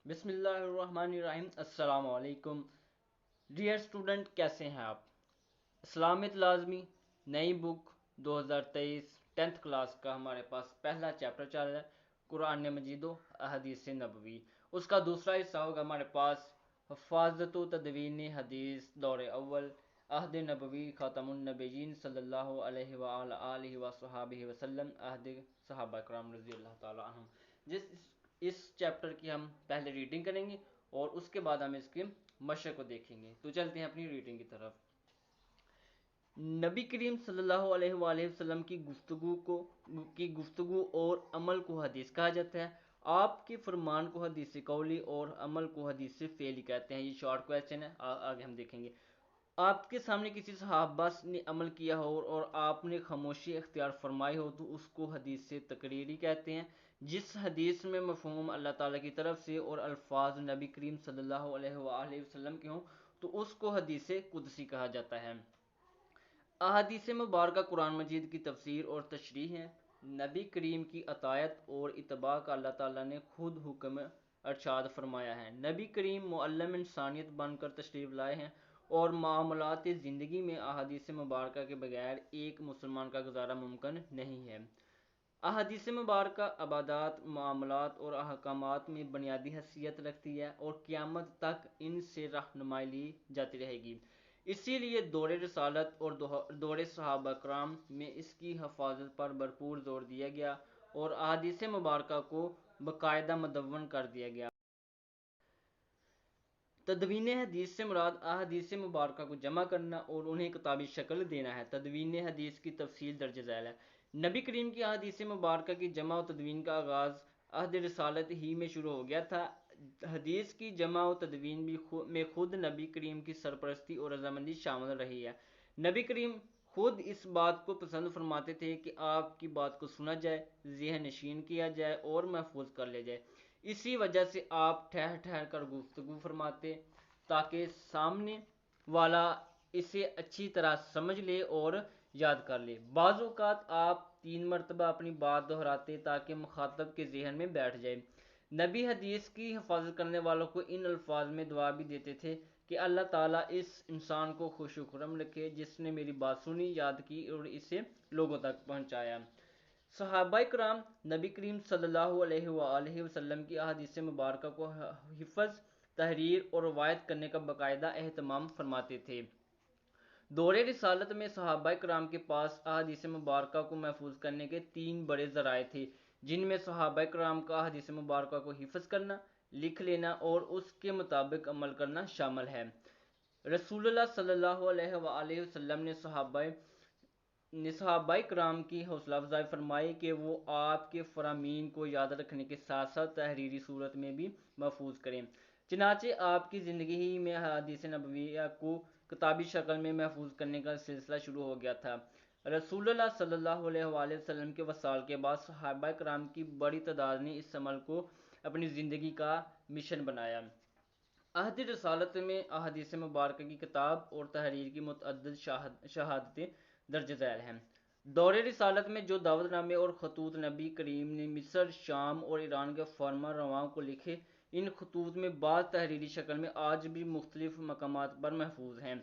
بسم اللہ الرحمن الرحیم۔ السلام علیکم ڈیئر اسٹوڈنٹ، کیسے ہیں آپ؟ اسلامت لازمی نئی بک 2023 10th کلاس کا ہمارے پاس پہلا چیپٹر چل رہا ہے، قرآن مجید و احادیث نبوی۔ اس کا دوسرا حصہ ہوگا ہمارے پاس حفاظت و تدوین حدیث دور اول، عہد نبوی، خاتم النبیین صلی اللہ علیہ وآلہ وصحابہ وسلم، عہد صحابہ کرام رضی اللہ تعالیٰ عنہم۔ اس چیپٹر کی ہم پہلے ریڈنگ کریں گے اور اس کے بعد ہم اس کے مشق کو دیکھیں گے۔ تو چلتے ہیں اپنی ریڈنگ کی طرف۔ نبی کریم صلی اللہ علیہ وآلہ وسلم کی گفتگو اور عمل کو حدیث کہا جاتا ہے۔ آپ کے فرمان کو حدیث قولی اور عمل کو حدیث فعلی کہتے ہیں۔ یہ شارٹ کویسچن ہے، آگے ہم دیکھیں گے۔ آپ کے سامنے کسی صحابہ نے عمل کیا ہو اور آپ نے خاموشی اختیار فرمائی ہو تو اس کو حدیث تقریری کہتے ہیں۔ جس حدیث میں مفہوم اللہ تعالیٰ کی طرف سے اور الفاظ نبی کریم صلی اللہ علیہ وآلہ وسلم کے ہوں تو اس کو حدیث قدسی کہا جاتا ہے۔ احادیث مبارکہ قرآن مجید کی تفسیر اور تشریح ہے۔ نبی کریم کی اطاعت اور اتباع کا اللہ تعالیٰ نے خود حکم ارشاد فرمایا ہے۔ نبی کریم معلم انسانیت بن کر تشریف لائے ہیں اور معاملات زندگی میں احادیث مبارکہ کے بغیر ایک مسلمان کا گزارا ممکن نہیں ہے۔ احادیث مبارکہ عبادات، معاملات اور احکامات میں بنیادی حیثیت رکھتی ہے اور قیامت تک ان سے رہنمائی لی جاتی رہے گی۔ اسی لیے دور رسالت اور دور صحابہ کرام میں اس کی حفاظت پر بھرپور زور دیا گیا اور احادیث مبارکہ کو باقاعدہ مدون کر دیا گیا۔ تدوین حدیث سے مراد احادیث مبارکہ کو جمع کرنا اور انہیں کتابی شکل دینا ہے۔ تدوین حدیث کی تفصیل درج ذیل ہے۔ نبی کریم کی احادیث مبارکہ کی جمع و تدوین کا آغاز عہد رسالت ہی میں شروع ہو گیا تھا۔ حدیث کی جمع و تدوین میں خود نبی کریم کی سرپرستی اور رضامندی شامل رہی ہے۔ نبی کریم خود اس بات کو پسند فرماتے تھے کہ آپ کی بات کو سنا جائے، ذہن نشین کیا جائے اور محفوظ کر لیا جائے۔ اسی وجہ سے آپ ٹھہر ٹھہر کر گفتگو فرماتے تاکہ سامنے والا اسے اچھی طرح سمجھ لے اور یاد کر لے۔ بعض اوقات آپ 3 مرتبہ اپنی بات دہراتے تاکہ مخاطب کے ذہن میں بیٹھ جائے۔ نبی حدیث کی حفاظت کرنے والوں کو ان الفاظ میں دعا بھی دیتے تھے کہ اللہ تعالیٰ اس انسان کو خوش و خرم رکھے جس نے میری بات سنی، یاد کی اور اسے لوگوں تک پہنچایا۔ صحابہ کرام نبی کریم صلی اللہ علیہ وآلہ وسلم کی احادیث مبارکہ کو حفظ، تحریر اور روایت کرنے کا باقاعدہ اہتمام فرماتے تھے۔ دور رسالت میں صحابہ کرام کے پاس احادیث مبارکہ کو محفوظ کرنے کے 3 بڑے ذرائع تھے، جن میں صحابہ کرام کا احادیث مبارکہ کو حفظ کرنا، لکھ لینا اور اس کے مطابق عمل کرنا شامل ہے۔ رسول اللہ صلی اللہ علیہ وآلہ وسلم نے صحابہ کرام کی حوصلہ افزائی فرمائی کہ وہ آپ کے فرامین کو یاد رکھنے کے ساتھ ساتھ تحریری صورت میں بھی محفوظ کریں۔ چنانچہ آپ کی زندگی ہی میں احادیث نبویہ کو کتابی شکل میں محفوظ کرنے کا سلسلہ شروع ہو گیا تھا۔ رسول اللہ صلی اللہ علیہ وآلہ وسلم کے وصال کے بعد صحابہ کرام کی بڑی تعداد نے اس عمل کو اپنی زندگی کا مشن بنایا۔ عہد رسالت میں احادیث مبارکہ کی کتاب اور تحریر کی متعدد شہادتیں درج ذیل ہیں۔ دور رسالت میں جو دعوت نامے اور خطوط نبی کریم نے مصر، شام اور ایران کے فرما رواؤں کو لکھے، ان خطوط میں بعض تحریری شکل میں آج بھی مختلف مقامات پر محفوظ ہیں۔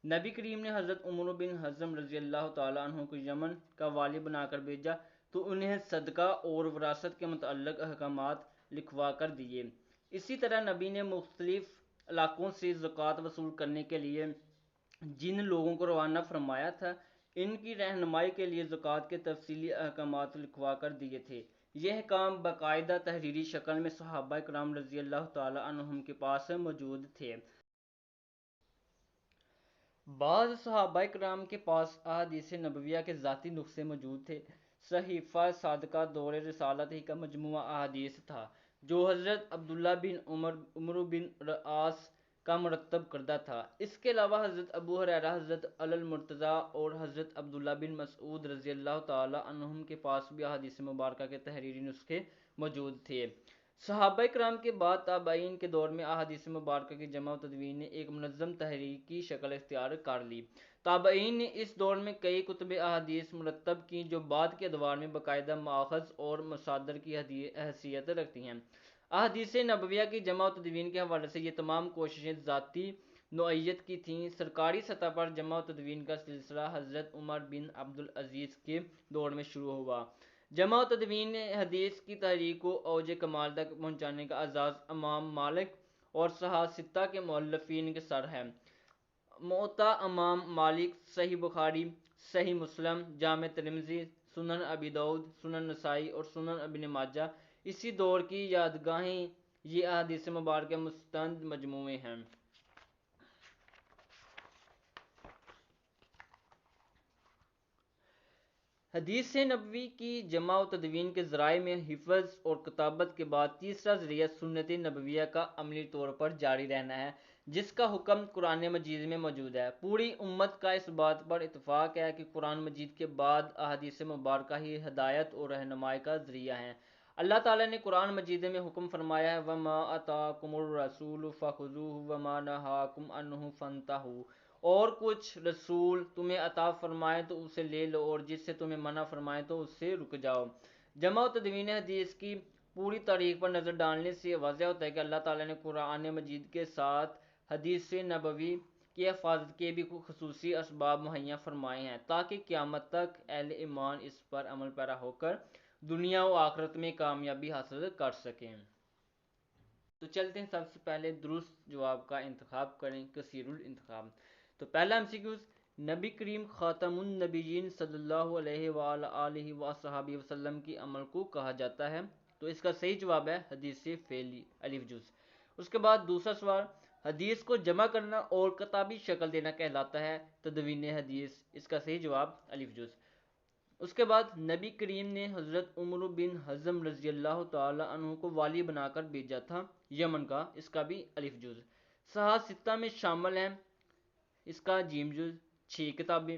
نبی کریم نے حضرت عمر بن حزم رضی اللہ تعالیٰ عنہ کو یمن کا والی بنا کر بھیجا تو انہیں صدقہ اور وراثت کے متعلق احکامات لکھوا کر دیے۔ اسی طرح نبی نے مختلف علاقوں سے زکوٰۃ وصول کرنے کے لیے جن لوگوں کو روانہ فرمایا تھا، ان کی رہنمائی کے لیے زکوٰۃ کے تفصیلی احکامات لکھوا کر دیے تھے۔ یہ احکام باقاعدہ تحریری شکل میں صحابہ کرام رضی اللہ تعالیٰ عنہم کے پاس موجود تھے۔ بعض صحابہ کرام کے پاس احادیث نبویہ کے ذاتی نسخے موجود تھے۔ صحیفہ صادقہ دور رسالت ہی کا مجموعہ احادیث تھا جو حضرت عبداللہ بن عمرو بن العاص کا مرتب کردہ تھا۔ اس کے علاوہ حضرت ابو ہریرہ، حضرت علی المرتضیٰ اور حضرت عبداللہ بن مسعود رضی اللہ تعالیٰ عنہم کے پاس بھی احادیث مبارکہ کے تحریری نسخے موجود تھے۔ صحابہ کرام کے بعد تابعین کے دور میں احادیث مبارکہ کی جمع و تدوین نے ایک منظم تحریک کی شکل اختیار کر لی۔ تابعین نے اس دور میں کئی کتب احادیث مرتب کی جو بعد کے ادوار میں باقاعدہ ماخذ اور مصادر کی حیثیت رکھتی ہیں۔ احادیث نبویہ کی جمع و تدوین کے حوالے سے یہ تمام کوششیں ذاتی نوعیت کی تھیں۔ سرکاری سطح پر جمع و تدوین کا سلسلہ حضرت عمر بن عبدالعزیز کے دور میں شروع ہوا۔ جمع و تدوین نے حدیث کی تحریک کو اوج کمال تک پہنچانے کا اعزاز امام مالک اور صحاح ستہ کے مؤلفین کے سر ہے۔ موطا امام مالک، صحیح بخاری، صحیح مسلم، جامع ترمذی، سنن ابی داؤد، سنن نسائی اور سنن ابن ماجہ اسی دور کی یادگاریں، یہ احادیث مبارکہ مستند مجموعے ہیں۔ حدیث نبوی کی جمع و تدوین کے ذرائع میں حفظ اور کتابت کے بعد تیسرا ذریعہ سنت نبویہ کا عملی طور پر جاری رہنا ہے، جس کا حکم قرآن مجید میں موجود ہے۔ پوری امت کا اس بات پر اتفاق ہے کہ قرآن مجید کے بعد احادیث مبارکہ ہی ہدایت اور رہنمائی کا ذریعہ ہیں۔ اللہ تعالیٰ نے قرآن مجید میں حکم فرمایا ہے وَمَا أَتَاكُمُ الرَّسُولُ فَخُذُوهُ وَمَا نَهَاكُمْ عَنْهُ فَانْتَهُوا، اور کچھ رسول تمہیں عطا فرمائے تو اسے لے لو، اور جس سے تمہیں منع فرمائے تو اس سے رک جاؤ۔ جمع و تدوین حدیث کی پوری تاریخ پر نظر ڈالنے سے واضح ہوتا ہے کہ اللہ تعالیٰ نے قرآن مجید کے ساتھ حدیث نبوی کی حفاظت کے بھی خصوصی اسباب مہیا فرمائے ہیں تاکہ قیامت تک اہل ایمان اس پر عمل پیرا ہو کر دنیا و آخرت میں کامیابی حاصل کر سکیں۔ تو چلتے ہیں سب سے پہلے درست جواب کا انتخاب کریں، کثیر الانتخاب۔ تو پہلا MCQs، نبی کریم خاتم النبیین صلی اللہ علیہ وآلہ وصحبہ وسلم کی عمل کو کہا جاتا ہے، تو اس کا صحیح جواب ہے حدیث فعلی الف جز۔ اس کے بعد دوسرا سوال، حدیث کو جمع کرنا اور کتابی شکل دینا کہلاتا ہے تدوین حدیث، اس کا صحیح جواب الف جز۔ اس کے بعد نبی کریم نے حضرت عمر بن حزم رضی اللہ تعالی عنہ کو والی بنا کر بھیجا تھا یمن کا، اس کا بھی الف جز۔ صحاح ستہ میں شامل ہیں، اس کا جیم جز 6 کتابیں۔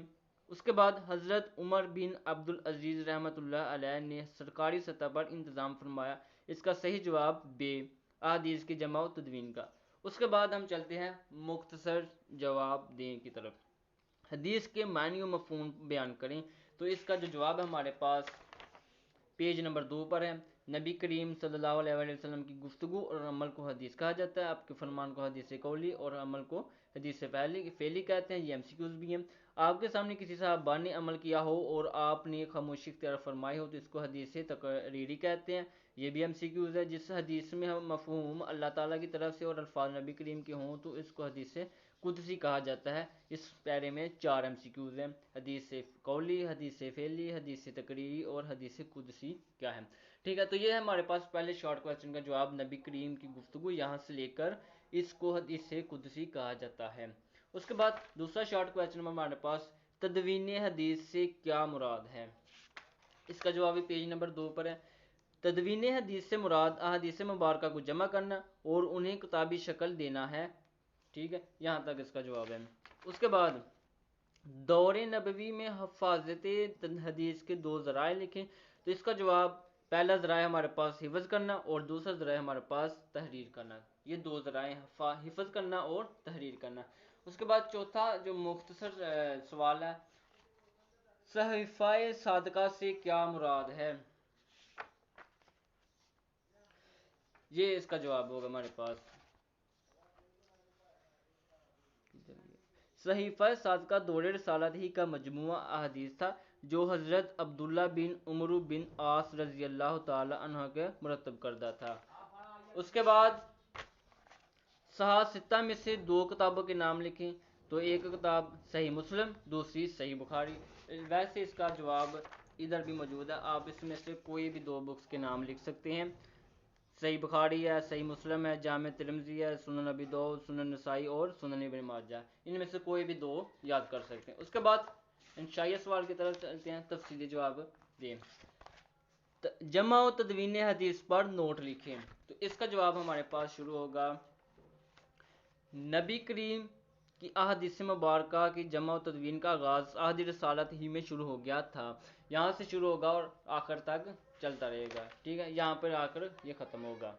اس کے بعد حضرت عمر بن عبدالعزیز رحمۃ اللہ علیہ نے سرکاری سطح پر انتظام فرمایا، اس کا صحیح جواب بے، احادیث کی جمع و تدوین کا۔ اس کے بعد ہم چلتے ہیں مختصر جواب دیں کی طرف۔ حدیث کے معنی و مفہوم بیان کریں، تو اس کا جو جواب ہے ہمارے پاس پیج نمبر 2 پر ہے۔ نبی کریم صلی اللہ علیہ وآلہ وسلم کی گفتگو اور عمل کو حدیث کہا جاتا ہے، آپ کے فرمان کو حدیث قولی اور عمل کو حدیث فعلی کہتے ہیں، یہ MCQs بھی ہیں۔ آپ کے سامنے کسی صحابہ نے عمل کیا ہو اور آپ نے خاموشی اختیار فرمائی ہو تو اس کو حدیث تقریری کہتے ہیں، یہ بھی MCQs ہے۔ جس حدیث میں مفہوم اللہ تعالیٰ کی طرف سے اور الفاظ نبی کریم کے ہوں تو اس کو حدیث قدسی کہا جاتا ہے۔ اس پیرے میں 4 MCQs ہیں، حدیث قولی، حدیث فعلی، حدیث تقریری اور حدیث قدسی کیا ہے۔ ٹھیک ہے، تو یہ ہے ہمارے پاس پہلے شارٹ کویسچن کا جواب، نبی کریم کی گفتگو یہاں سے لے کر اس کو حدیث قدسی کہا جاتا ہے۔ اس کے بعد دوسرا شارٹ کویسچن ہمارے پاس تدوین حدیث سے کیا مراد ہے، اس کا جواب پیج نمبر 2 پر ہے۔ تدوین حدیث سے مراد احادیث مبارکہ کو جمع کرنا اور انہیں کتابی شکل دینا ہے، ٹھیک ہے، یہاں تک اس کا جواب ہے۔ اس کے بعد دور نبوی میں حفاظت حدیث کے 2 ذرائع لکھیں، تو اس کا جواب پہلا ذرائع ہمارے پاس حفظ کرنا اور دوسرا ذرائع ہمارے پاس تحریر کرنا، یہ 2 ذرائع حفظ کرنا اور تحریر کرنا۔ اس کے بعد چوتھا جو مختصر سوال ہے، صحیفہ صادقہ سے کیا مراد ہے، یہ اس کا جواب ہوگا ہمارے پاس صحیفہ صادقہ دور رسالت ہی کا مجموعہ احادیث تھا جو حضرت عبداللہ بن عمرو بن عاص رضی اللہ تعالی عنہ کے مرتب کردہ تھا۔ اس کے بعد صحاح ستہ میں سے 2 کتابوں کے نام لکھیں، تو ایک کتاب صحیح مسلم، دوسری صحیح بخاری۔ ویسے اس کا جواب ادھر بھی موجود ہے، آپ اس میں سے کوئی بھی 2 بکس کے نام لکھ سکتے ہیں، صحیح بخاری ہے، صحیح مسلم ہے، جامع ترمذی ہے، سنن ابی داؤد، سنن نسائی اور سنن ابن ماجہ، ان میں سے کوئی بھی 2 یاد کر سکتے ہیں۔ اس کے بعد انشائیہ سوال کی طرف چلتے ہیں، تفصیلی جواب دیں۔ جمع و تدوین حدیث پر نوٹ لکھیں، تو اس کا جواب ہمارے پاس شروع ہوگا، نبی کریم کی احادیث مبارکہ کی جمع و تدوین کا آغاز عہد رسالت ہی میں شروع ہو گیا تھا، یہاں سے شروع ہوگا اور آخر تک چلتا رہے گا، ٹھیک ہے، یہاں پر آ کر یہ ختم ہوگا۔